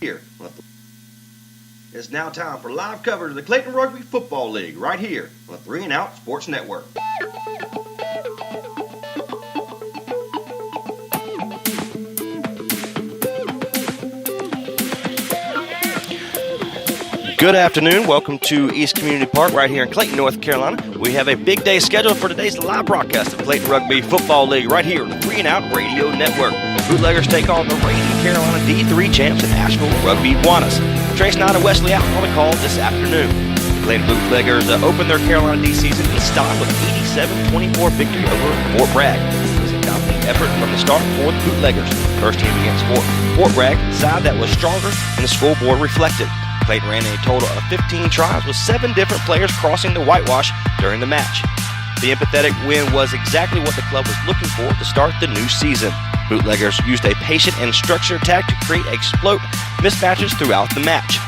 Here, it's now time for live coverage of the Clayton Rugby Football League right here on the 3 and Out Sports Network. Good afternoon. Welcome to East Community Park right here in Clayton, North Carolina. We have a big day scheduled for today's live broadcast of Clayton Rugby Football League right here on the 3 and Out Radio Network. Bootleggers take on the reigning Carolina D3 champs in Asheville Rugby Iguanas. Trace Knight and Wesley out on the call this afternoon. The Clayton Bootleggers opened their Carolina D season in style with an 87-24 victory over Fort Bragg. It was a dominant effort from the start for the Bootleggers. First team against Fort Bragg, a side that was stronger than the scoreboard reflected. Clayton ran a total of 15 tries with 7 different players crossing the whitewash during the match. The empathetic win was exactly what the club was looking for to start the new season. Bootleggers used a patient and structured attack to create exploit mismatches throughout the match.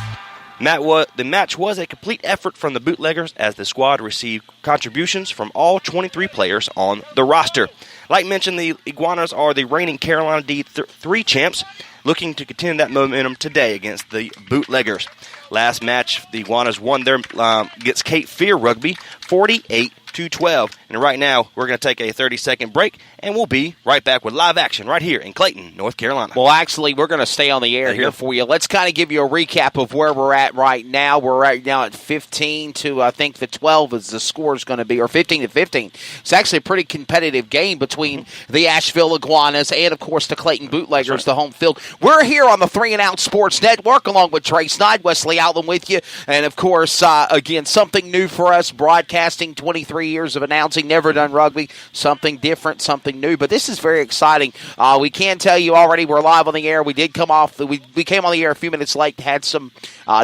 The match was a complete effort from the Bootleggers as the squad received contributions from all 23 players on the roster. Like mentioned, the Iguanas are the reigning Carolina D3 champs, looking to continue that momentum today against the Bootleggers. Last match, the Iguanas won their against Cape Fear Rugby 48-12. And right now, we're going to take a 30-second break, and we'll be right back with live action right here in Clayton, North Carolina. Well, actually, we're going to stay on the air here for you. Let's kind of give you a recap of where we're at right now. We're right now at 15 to, I think, the 12 is the score is going to be, or 15 to 15. It's actually a pretty competitive game between the Asheville Iguanas and, of course, the Clayton Bootleggers, the home field. We're here on the 3 and Out Sports Network along with Trace Knight, Wesley Outland with you. And, of course, again, something new for us, broadcasting 23 years of announcing, never done rugby, something different, something new. But this is very exciting. We can tell you already we're live on the air. We did come off, we came on the air a few minutes late, had some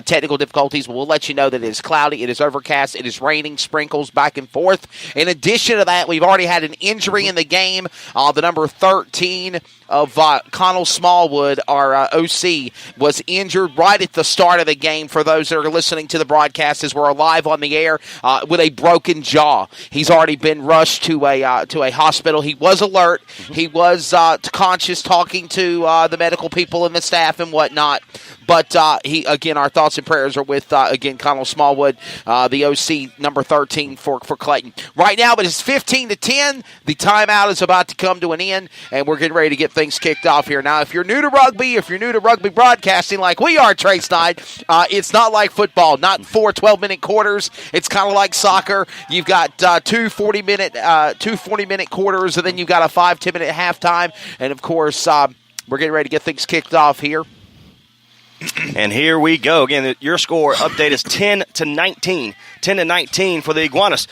technical difficulties. We'll let you know that it is cloudy, it is overcast, it is raining, sprinkles back and forth. In addition to that, we've already had an injury in the game. The number 13 of Connell Smallwood, our OC, was injured right at the start of the game. For those that are listening to the broadcast as we're live on the air, with a broken jaw. He's already been rushed to a hospital. He was alert. He was conscious, talking to the medical people and the staff and whatnot. But he, again, our thoughts and prayers are with, again, Connell Smallwood, the OC, number 13 for Clayton. Right now, it is 15-10. The timeout is about to come to an end, and we're getting ready to get things kicked off here. Now, if you're new to rugby, if you're new to rugby broadcasting like we are, Trace Knight, it's not like football, not 4 12-minute quarters. It's kind of like soccer. You've got two 40-minute quarters, and then you've got a 5-10-minute halftime. And, of course, we're getting ready to get things kicked off here. And here we go. Again, your score update is 10-19. 10-19 for the Iguanas.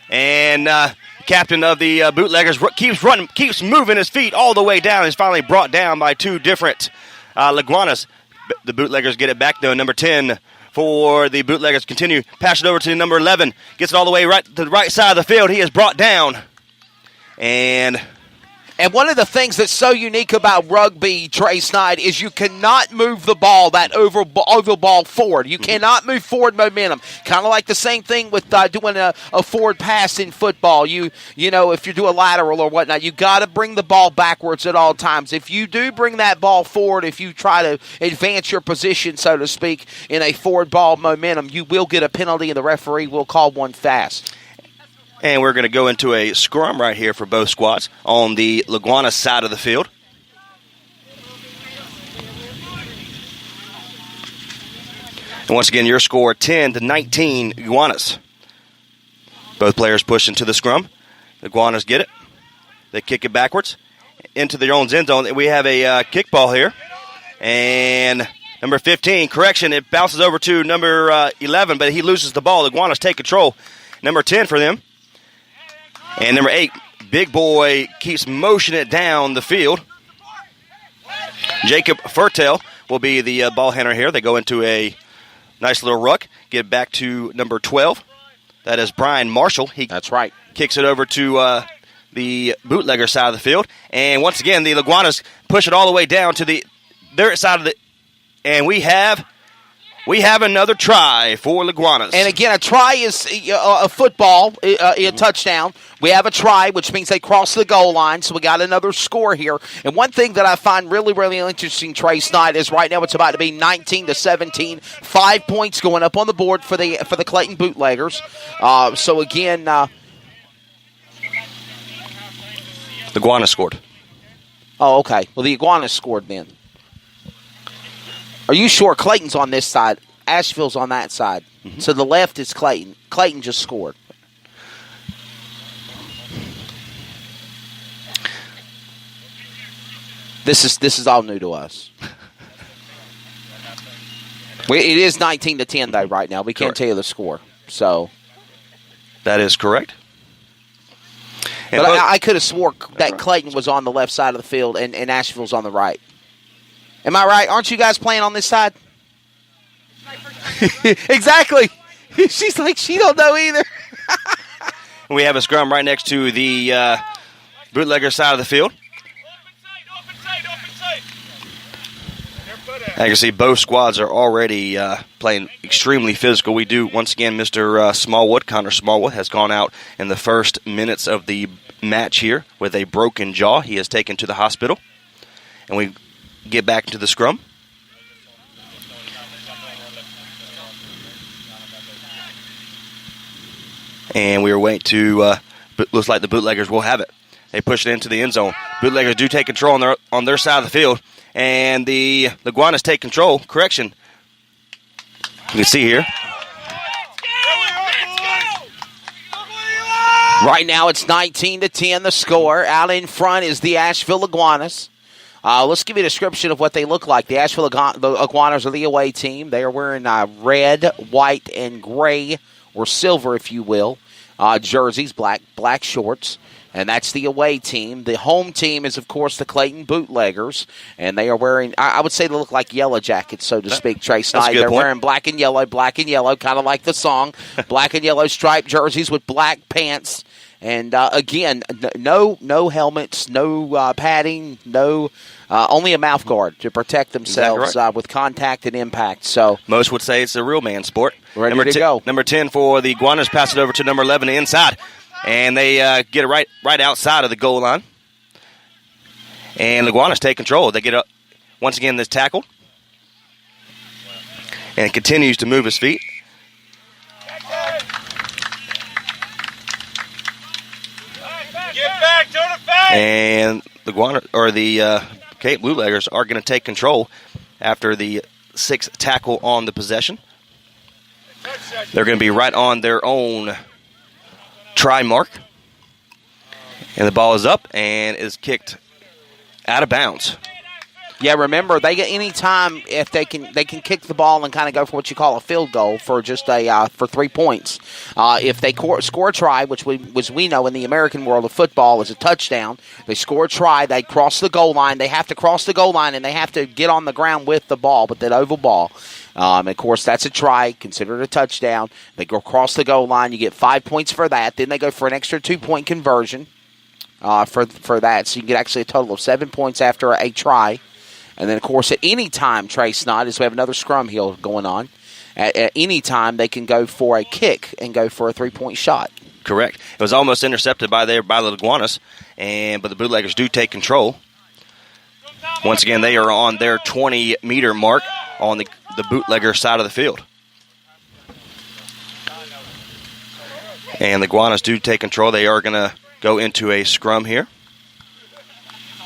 And captain of the Bootleggers keeps moving his feet all the way down. He's finally brought down by 2 different Iguanas. The Bootleggers get it back, though. Number 10 for the Bootleggers. Continue. Pass it over to number 11. Gets it all the way right to the right side of the field. He is brought down. And one of the things that's so unique about rugby, Trace Knight, is you cannot move the ball, that oval ball, forward. You cannot move forward momentum. Kind of like the same thing with doing a forward pass in football. You know, if you do a lateral or whatnot, you got to bring the ball backwards at all times. If you do bring that ball forward, if you try to advance your position, so to speak, in a forward ball momentum, you will get a penalty, and the referee will call one fast. And we're going to go into a scrum right here for both squads on the Iguanas side of the field. And once again, your score 10-19 Iguanas. Both players push into the scrum. The Iguanas get it. They kick it backwards into their own end zone. We have a kickball here. And number 15, correction, it bounces over to number 11, but he loses the ball. The Iguanas take control. Number 10 for them. And number 8, Big Boy, keeps motioning it down the field. Jacob Fertel will be the ball handler here. They go into a nice little ruck. Get it back to number 12. That is Brian Marshall. That's right. Kicks it over to the Bootlegger side of the field. And once again, the Iguanas push it all the way down to their side of the... And we have we have another try for the Iguanas. And again, a try is a football, a touchdown. We have a try, which means they cross the goal line, so we got another score here. And one thing that I find really, really interesting, Trey Snight, is right now it's about to be 19-17, 5 points going up on the board for the Clayton Bootleggers. So again, the Iguanas scored. Oh, okay. Well, the Iguanas scored then. Are you sure Clayton's on this side? Asheville's on that side. Mm-hmm. So the left is Clayton. Clayton just scored. This is all new to us. It is 19-10 though right now. We can't tell you the score. So that is correct. But I could have swore that Clayton was on the left side of the field and Asheville's on the right. Am I right? Aren't you guys playing on this side? Exactly. She's like, she don't know either. We have a scrum right next to the Bootlegger side of the field. As you can see, both squads are already playing extremely physical. We do, once again, Mr. Smallwood, Connor Smallwood, has gone out in the first minutes of the match here with a broken jaw. He is taken to the hospital. And we get back into the scrum. And we are waiting to, looks like the Bootleggers will have it. They push it into the end zone. Bootleggers do take control on their side of the field. And the Iguanas take control. Correction. You can see here. Right now it's 19-10 the score. Out in front is the Asheville Iguanas. Let's give you a description of what they look like. The Asheville Iguanas are the away team. They are wearing red, white, and gray, or silver, if you will, jerseys, black shorts. And that's the away team. The home team is, of course, the Clayton Bootleggers. And they are wearing, I would say they look like yellow jackets, so to speak, Trey Snight. They're wearing black and yellow, kind of like the song. Black and yellow striped jerseys with black pants. And, again, no helmets, no padding, only a mouth guard to protect themselves exactly right. With contact and impact. So most would say it's a real man sport. Ready to go. Number 10 for the Iguanas, pass it over to number 11 inside. And they get it right outside of the goal line. And the Iguanas take control. They get up, once again, this tackle. And continues to move his feet. Get back, turn it back. And the Cape Bootleggers are going to take control after the sixth tackle on the possession. They're going to be right on their own try mark. And the ball is up and is kicked out of bounds. Yeah, remember, they get any time if they can kick the ball and kind of go for what you call a field goal for just for 3 points. If they score a try, which we know in the American world of football is a touchdown, they score a try, they cross the goal line. They have to cross the goal line and they have to get on the ground with the ball, with that oval ball. Of course, that's a try, considered a touchdown. They go across the goal line, you get 5 points for that. Then they go for an extra 2-point conversion for that, so you get actually a total of 7 points after a try. And then, of course, at any time, Trey Snight, as we have another scrum here going on, at any time they can go for a kick and go for a 3-point shot. Correct. It was almost intercepted by the Iguanas, but the Bootleggers do take control. Once again, they are on their 20-meter mark on the Bootlegger side of the field. And the Iguanas do take control. They are going to go into a scrum here.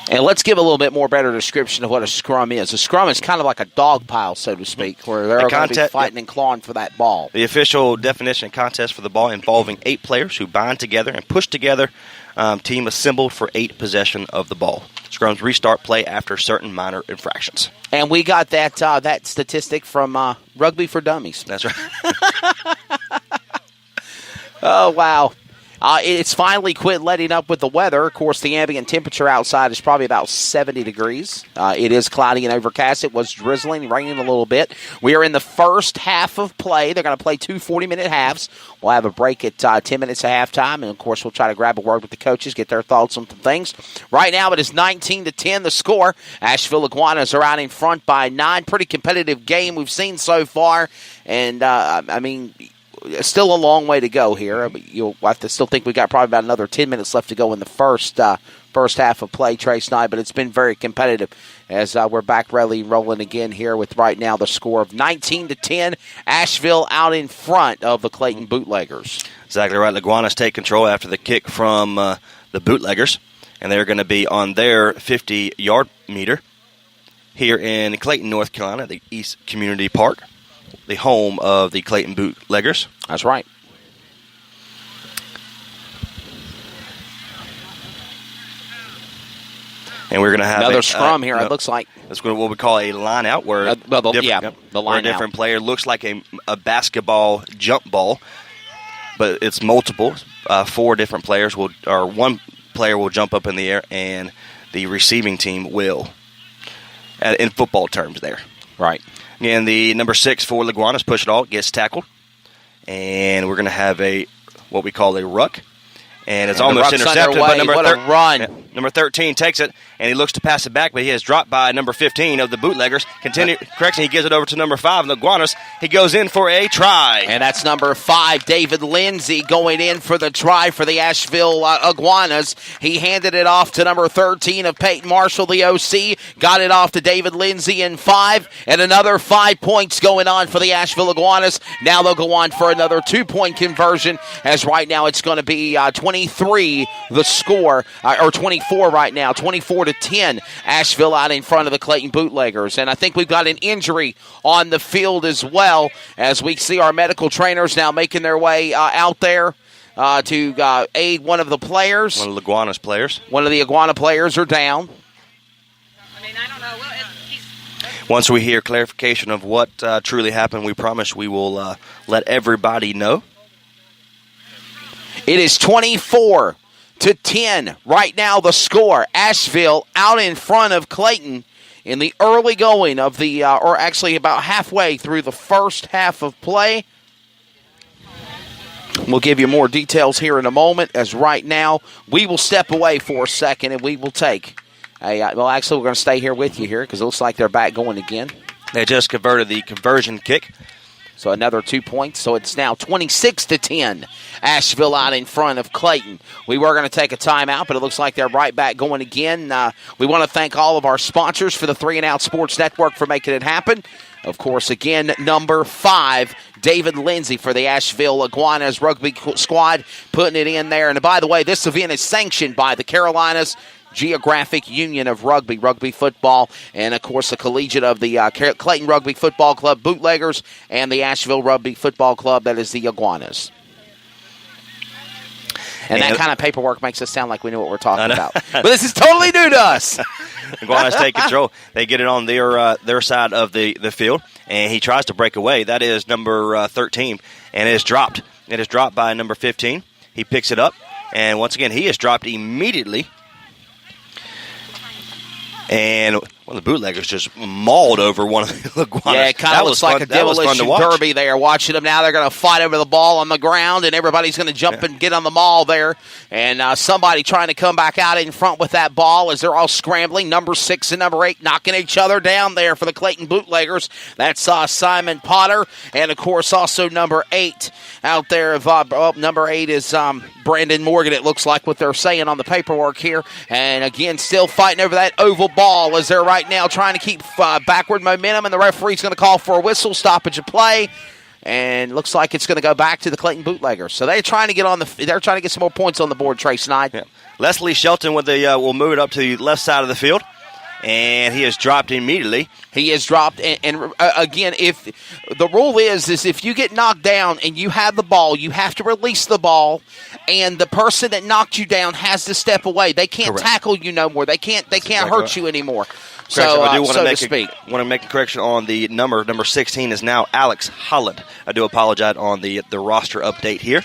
And let's give a little bit more better description of what a scrum is. A scrum is kind of like a dog pile, so to speak, where they're going to be fighting and clawing for that ball. The official definition and contest for the ball involving 8 players who bind together and push together, team assembled for 8 possession of the ball. Scrums restart play after certain minor infractions. And we got that statistic from Rugby for Dummies. That's right. Oh, wow. It's finally quit letting up with the weather. Of course, the ambient temperature outside is probably about 70 degrees. It is cloudy and overcast. It was drizzling, raining a little bit. We are in the first half of play. They're going to play 2 40-minute halves. We'll have a break at 10 minutes at halftime, and, of course, we'll try to grab a word with the coaches, get their thoughts on some things. Right now, it is 19-10 the score. Asheville Iguanas are out in front by 9. Pretty competitive game we've seen so far, and, still a long way to go here. You'll have to still think we've got probably about another 10 minutes left to go in the first half of play, Trace Knight, but it's been very competitive as we're back really rolling again here with right now the score of 19-10. Asheville out in front of the Clayton Bootleggers. Exactly right. The Iguanas take control after the kick from the Bootleggers, and they're going to be on their 50-yard meter here in Clayton, North Carolina, the East Community Park, the home of the Clayton Bootleggers. That's right. And we're going to have another scrum here, it looks like. That's what we call a line out, where the line a different player looks like a basketball jump ball, but it's multiple. 4 different players one player will jump up in the air, and the receiving team will, in football terms there. Right. And the number 6 for the Iguanas, push it all, gets tackled. And we're going to have what we call a ruck. And it's almost intercepted, but number 13 takes it, and he looks to pass it back, but he is dropped by number 15 of the Bootleggers. Correction, he gives it over to number 5 of the Iguanas. He goes in for a try. And that's number 5, David Lindsay, going in for the try for the Asheville Iguanas. He handed it off to number 13 of Peyton Marshall, the OC. Got it off to David Lindsay in 5, and another 5 points going on for the Asheville Iguanas. Now they'll go on for another 2-point conversion, as right now it's going to be 23 the score, or 24 right now, 24-10. Asheville out in front of the Clayton Bootleggers. And I think we've got an injury on the field as well, as we see our medical trainers now making their way out there to aid one of the players. One of the Iguanas players. One of the Iguana players are down. I don't know. Once we hear clarification of what truly happened, we promise we will let everybody know. It is 24-10 right now the score. Asheville out in front of Clayton in the early going of the, or actually about halfway through the first half of play. We'll give you more details here in a moment, as right now we will step away for a second and we will take actually we're going to stay here with you here because it looks like they're back going again. They just converted the conversion kick. So another 2 points. So it's now 26-10. Asheville out in front of Clayton. We were going to take a timeout, but it looks like they're right back going again. We want to thank all of our sponsors for the 3 and Out Sports Network for making it happen. Of course, again, number 5, David Lindsay for the Asheville Iguanas rugby squad, putting it in there. And by the way, this event is sanctioned by the Carolinas Geographic Union of Rugby Football, and, of course, the collegiate of the Clayton Rugby Football Club, Bootleggers, and the Asheville Rugby Football Club, that is the Iguanas. And that kind of paperwork makes us sound like we know what we're talking about. But this is totally new to us. Iguanas take control. They get it on their side of the field, and he tries to break away. That is number 13, and it is dropped. It is dropped by number 15. He picks it up, and once again, he is dropped immediately. And one of the Bootleggers just mauled over one of the Iguanas. Yeah, it kind of looks like a demolition derby there. Watching them now, they're going to fight over the ball on the ground, and everybody's going to jump and get on the maul there. And somebody trying to come back out in front with that ball as they're all scrambling. Number 6 and number 8 knocking each other down there for the Clayton Bootleggers. That's Simon Potter, and, of course, also number 8 out there. Number 8 is Brandon Morgan, it looks like what they're saying on the paperwork here. And, again, still fighting over that oval ball as they're right now trying to keep backward momentum, and the referee's going to call for a whistle, stoppage of play, and looks like it's going to go back to the Clayton Bootleggers. So they're trying to get some more points on the board, Trace Knight. Yeah. Leslie Shelton will move it up to the left side of the field. And he is dropped immediately. He is dropped. And again, if the rule is if you get knocked down and you have the ball, you have to release the ball, and the person that knocked you down has to step away. They can't tackle you no more. They can't hurt you anymore. So, I do want to make a correction on the number. Number 16 is now Alex Holland. I do apologize on the roster update here.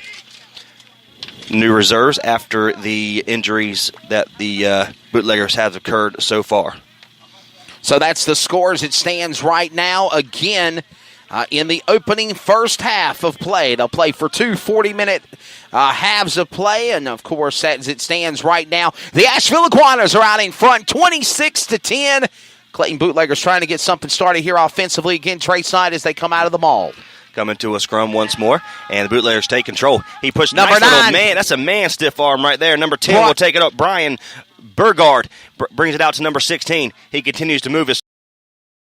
new reserves after the injuries that the Bootleggers have occurred so far. So that's the score as it stands right now. Again, in the opening first half of play. They'll play for 2 40-minute halves of play. And, of course, as it stands right now, the Asheville Iguanas are out in front, 26-10. Clayton Bootleggers trying to get something started here offensively. Again, Trey Side as they come out of the maul. Coming to a scrum once more, and the Bootleggers take control. He pushed Number nice 9. Man. That's a man stiff arm right there. Number 10 will take it up. Brian Burgard brings it out to number 16. He continues to move his